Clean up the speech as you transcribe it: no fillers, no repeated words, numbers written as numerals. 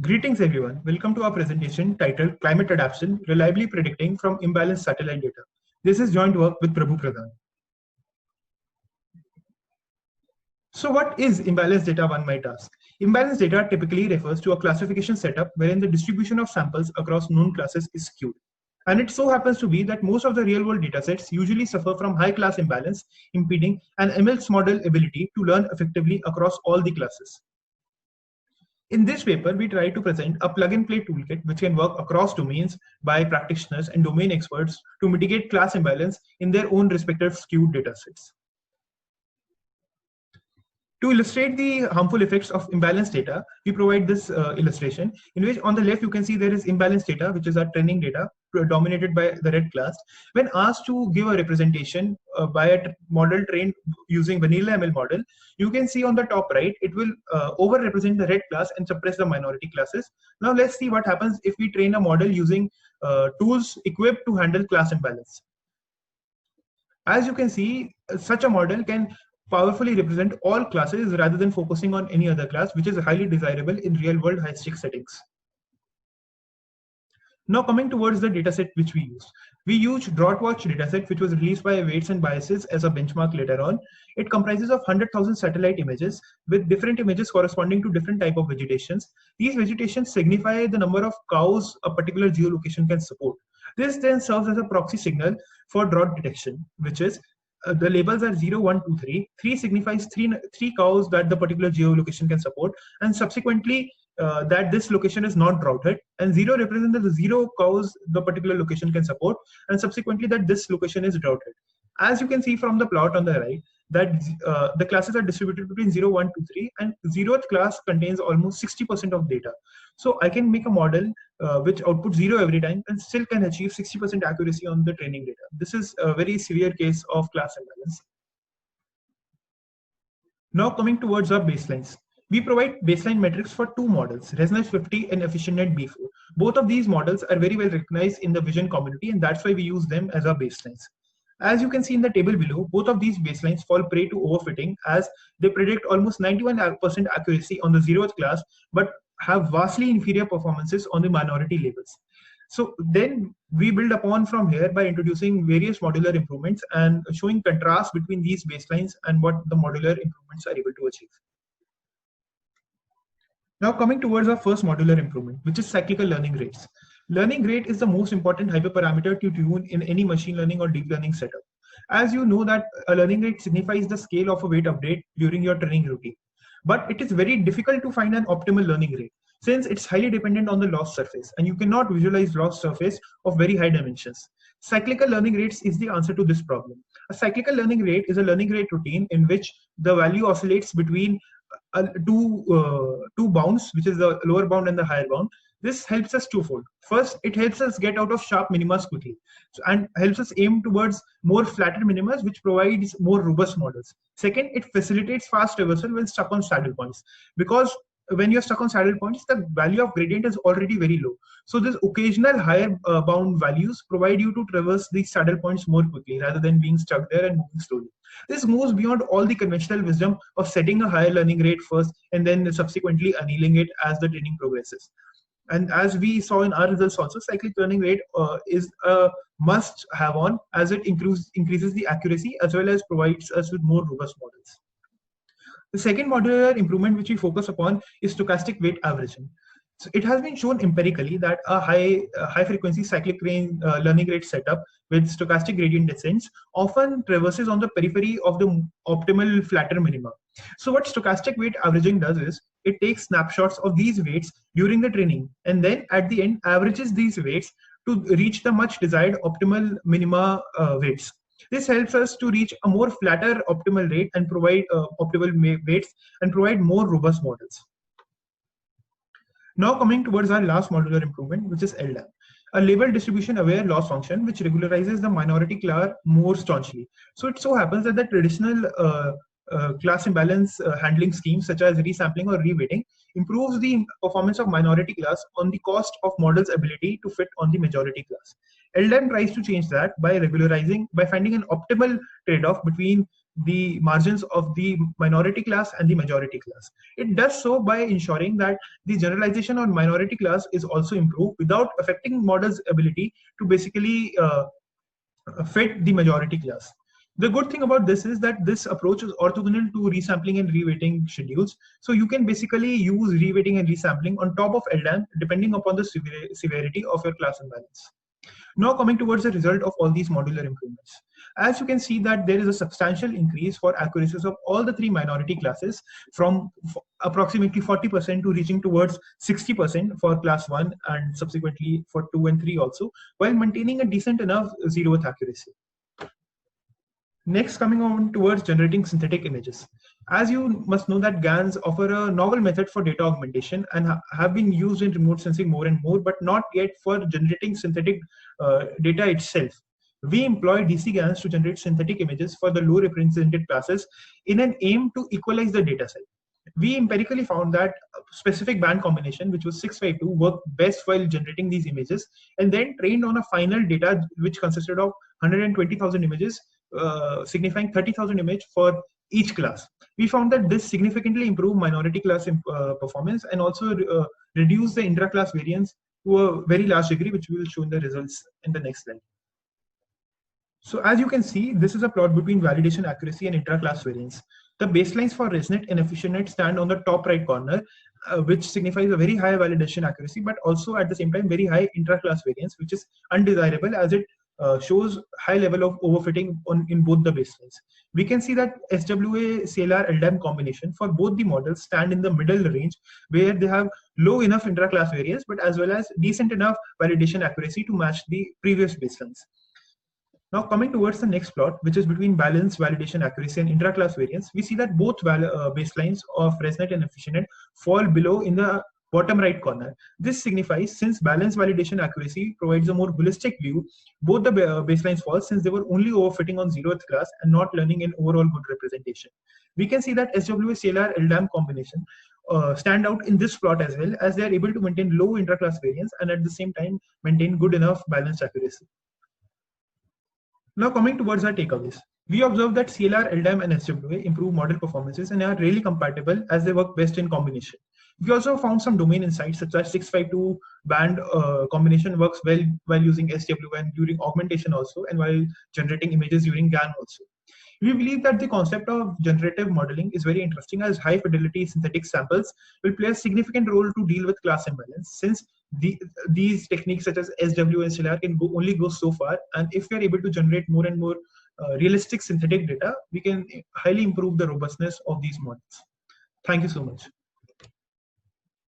Greetings everyone. Welcome to our presentation titled Climate Adaptation, Reliably Predicting from Imbalanced Satellite Data. This is joint work with Prabhu Pradhan. So what is imbalanced data, one might ask? Imbalanced data typically refers to a classification setup wherein the distribution of samples across known classes is skewed. And it so happens to be that most of the real-world datasets usually suffer from high-class imbalance, impeding an ML's model ability to learn effectively across all the classes. In this paper, we try to present a plug-and-play toolkit which can work across domains by practitioners and domain experts to mitigate class imbalance in their own respective skewed datasets. To illustrate the harmful effects of imbalanced data, we provide this illustration in which on the left you can see there is imbalanced data, which is our training data dominated by the red class. When asked to give a representation by a model trained using vanilla ML model, you can see on the top right, it will over-represent the red class and suppress the minority classes. Now let's see what happens if we train a model using tools equipped to handle class imbalance. As you can see, such a model can powerfully represent all classes rather than focusing on any other class, which is highly desirable in real-world high-stake settings. Now coming towards the dataset which we used DroughtWatch dataset, which was released by Weights and Biases as a benchmark later on. It comprises of 100,000 satellite images with different images corresponding to different type of vegetations. These vegetations signify the number of cows a particular geolocation can support. This then serves as a proxy signal for drought detection, which is the labels are 0, 1, 2, 3. 3 signifies three cows that the particular geolocation can support, and subsequently that this location is not droughted, and 0 represents the 0 cows the particular location can support, and subsequently that this location is droughted. As you can see from the plot on the right, that the classes are distributed between 0, 1, 2, 3, and 0th class contains almost 60% of data. So I can make a model which outputs 0 every time and still can achieve 60% accuracy on the training data. This is a very severe case of class imbalance. Now coming towards our baselines. We provide baseline metrics for two models, ResNet 50 and EfficientNet B4. Both of these models are very well recognized in the vision community, and that's why we use them as our baselines. As you can see in the table below, both of these baselines fall prey to overfitting as they predict almost 91% accuracy on the 0th class, but have vastly inferior performances on the minority labels. So then we build upon from here by introducing various modular improvements and showing contrast between these baselines and what the modular improvements are able to achieve. Now coming towards our first modular improvement, which is cyclical learning rates. Learning rate is the most important hyperparameter to tune in any machine learning or deep learning setup. As you know that a learning rate signifies the scale of a weight update during your training routine. But it is very difficult to find an optimal learning rate since it's highly dependent on the loss surface, and you cannot visualize loss surface of very high dimensions. Cyclical learning rates is the answer to this problem. A cyclical learning rate is a learning rate routine in which the value oscillates between two bounds, which is the lower bound and the higher bound. This helps us twofold. First, it helps us get out of sharp minimas quickly, and helps us aim towards more flatter minimas, which provides more robust models. Second, it facilitates fast reversal when stuck on saddle points, because when you're stuck on saddle points, the value of gradient is already very low. So this occasional higher bound values provide you to traverse these saddle points more quickly rather than being stuck there and moving slowly. This moves beyond all the conventional wisdom of setting a higher learning rate first and then subsequently annealing it as the training progresses. And as we saw in our results also, cyclic learning rate is a must have on, as it increases the accuracy as well as provides us with more robust models. The second modular improvement which we focus upon is stochastic weight averaging. So it has been shown empirically that a high frequency cyclic learning rate setup with stochastic gradient descents often traverses on the periphery of the optimal flatter minima. So what stochastic weight averaging does is it takes snapshots of these weights during the training and then at the end averages these weights to reach the much desired optimal minima weights. This helps us to reach a more flatter optimal rate and provide optimal weights and provide more robust models. Now coming towards our last modular improvement, which is LDAM, a label distribution aware loss function which regularizes the minority class more staunchly. So it so happens that the traditional class imbalance handling schemes such as resampling or reweighting improves the performance of minority class on the cost of model's ability to fit on the majority class. LDAM tries to change that by finding an optimal trade-off between the margins of the minority class and the majority class. It does so by ensuring that the generalization on minority class is also improved without affecting model's ability to basically fit the majority class. The good thing about this is that this approach is orthogonal to resampling and reweighting schedules. So you can basically use reweighting and resampling on top of LDAM depending upon the severity of your class imbalance. Now coming towards the result of all these modular improvements. As you can see that there is a substantial increase for accuracies of all the three minority classes from approximately 40% to reaching towards 60% for class 1 and subsequently for 2 and 3 also, while maintaining a decent enough zeroth accuracy. Next, coming on towards generating synthetic images. As you must know that GANs offer a novel method for data augmentation and have been used in remote sensing more and more, but not yet for generating synthetic data itself. We employ DC GANs to generate synthetic images for the low represented classes in an aim to equalize the data set. We empirically found that a specific band combination, which was 652, worked best while generating these images, and then trained on a final data which consisted of 120,000 images, signifying 30,000 image for each class. We found that this significantly improved minority class performance and also reduced the intra-class variance to a very large degree, which we will show in the results in the next slide. So as you can see, this is a plot between validation accuracy and intra-class variance. The baselines for ResNet and EfficientNet stand on the top right corner, which signifies a very high validation accuracy, but also at the same time very high intra-class variance, which is undesirable as it shows high level of overfitting in both the baselines. We can see that SWA CLR LDAM combination for both the models stand in the middle range, where they have low enough intra-class variance, but as well as decent enough validation accuracy to match the previous baselines. Now coming towards the next plot, which is between balance, validation accuracy and intra-class variance, we see that both baselines of ResNet and EfficientNet fall below in the bottom right corner. This signifies since balance validation accuracy provides a more holistic view, both the baselines fall since they were only overfitting on 0th class and not learning an overall good representation. We can see that SWA CLR LDAM combination stand out in this plot as well, as they are able to maintain low intra-class variance and at the same time maintain good enough balance accuracy. Now coming towards our takeaways. We observed that CLR, LDAM and SWA improve model performances and are really compatible as they work best in combination. We also found some domain insights such as 652 band combination works well while using SWA during augmentation also, and while generating images using GAN also. We believe that the concept of generative modeling is very interesting, as high fidelity synthetic samples will play a significant role to deal with class imbalance, since these techniques such as SWA and CLR can only go so far, and if we are able to generate more and more realistic synthetic data, we can highly improve the robustness of these models. Thank you so much.